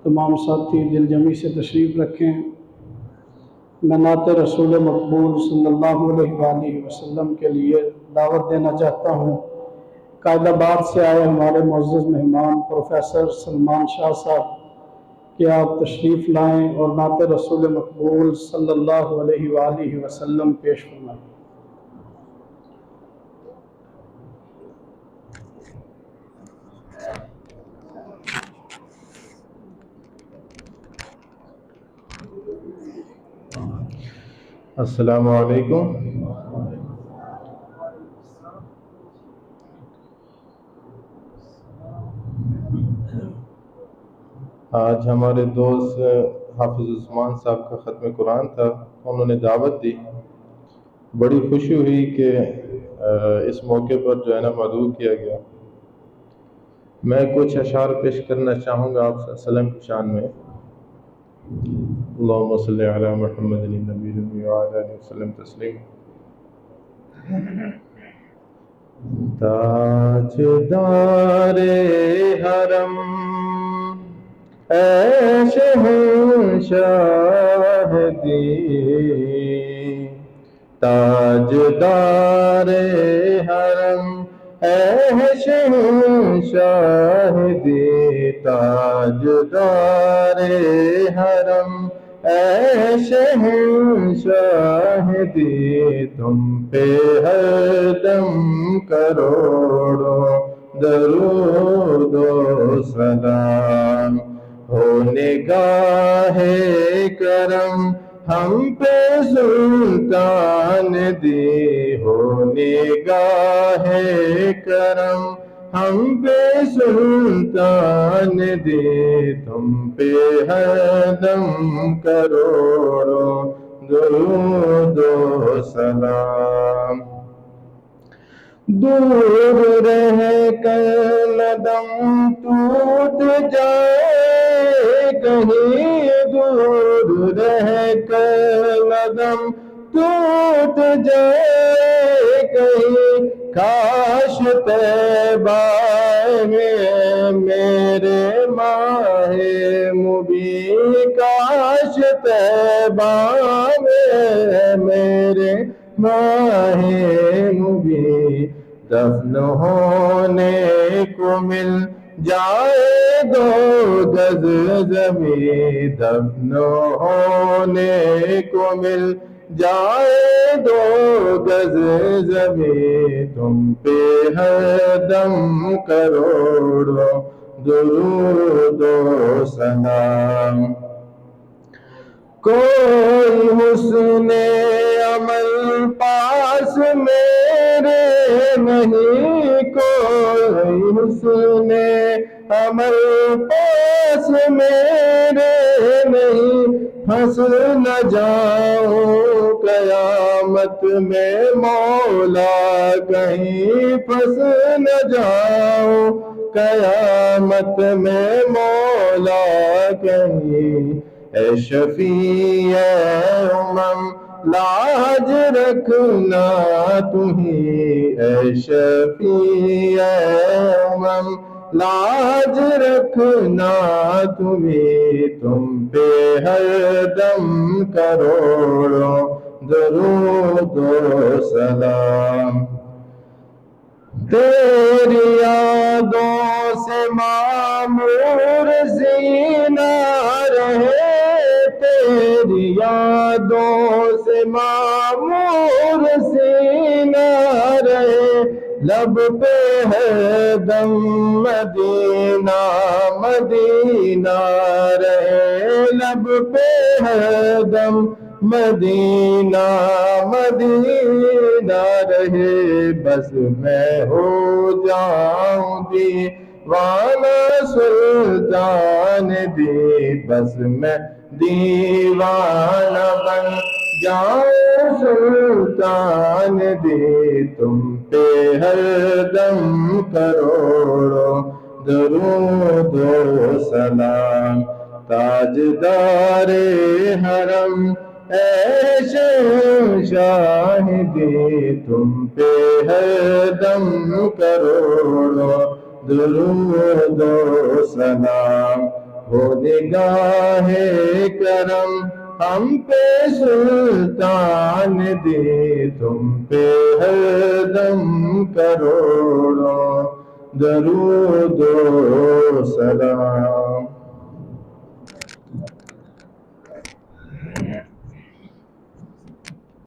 تمام ساتھی دل جمی سے تشریف رکھیں۔ میں نعت رسول مقبول صلی اللہ علیہ وآلہ وسلم کے لیے دعوت دینا چاہتا ہوں۔ قائد آباد سے آئے ہمارے معزز مہمان پروفیسر سلمان شاہ صاحب کہ آپ تشریف لائیں اور نعت رسول مقبول صلی اللہ علیہ وآلہ وسلم پیش فرمائیں۔ السلام علیکم۔ آج ہمارے دوست حافظ عثمان صاحب کا ختم قرآن تھا، انہوں نے دعوت دی۔ بڑی خوشی ہوئی کہ اس موقع پر جو ہے نا مدعو کیا گیا۔ میں کچھ اشعار پیش کرنا چاہوں گا آپ صلی اللہ علیہ وسلم کی شان میں۔ اللہم صلی علی محمد النبی الامی وعلی آلہ وسلم تسلیم۔ تاجدار حرم اے شہنشاہ دی، تاجدار حرم اے شہنشاہ دی، تاجدار حرم اے شہنشاہ دی، تم پہ ہر دم کروڑوں درود و سلام، ہو نگاہ کرم ہم پہ سلطان دی، ہو نگاہ کرم ہم پہ سلطان دی، تم پہ ہر دم کروڑوں درود و سلام۔ دور رہ کر ندم ٹوٹ جائے کہیں، دور رہ کر ندم ٹوٹ جائے کہیں، کاش طیبہ میں میرے ماہ مبین، کاش طیبہ میں میرے ماہ مبین، دفن ہونے کو مل جائے دو گز زمین، دفن ہونے کو مل جائے دو گز زمین، تم پہ ہر دم کروڑوں درود و سلام۔ کوئی حسن عمل پاس میرے نہیں، کوئی حسن عمل پاس میرے نہیں، پھنس نہ جاؤں قیامت میں مولا کہیں، پھنس نہ جاؤں قیامت میں مولا کہیں، اے شفیع امم لاج رکھنا تمہیں، اے شفیع امم لاج رکھنا تمہیں، تم پہ ہر دم کروڑوں درود و سلام۔ تیری یادوں سے معمور سینہ رہے، تیری یادوں سے معمور سینہ رہے، لب پہ ہے دم مدینہ مدینہ رہے، لب پہ ہے دم مدینہ مدینہ رہے، بس میں ہو جاؤں دیوانہ سلطان دی، بس میں دیوانہ بن جاؤں سلطان دی، تم پہ ہر دم کروڑوں درود و سلام۔ تاجدار حرم اے شہنشاہ دی، تم پہ ہر دم کروڑوں درود و سلام، ہو نگاہ کرم ہم پہ سلطان دی، تم پہ ہر دم کروڑوں درود و سلام۔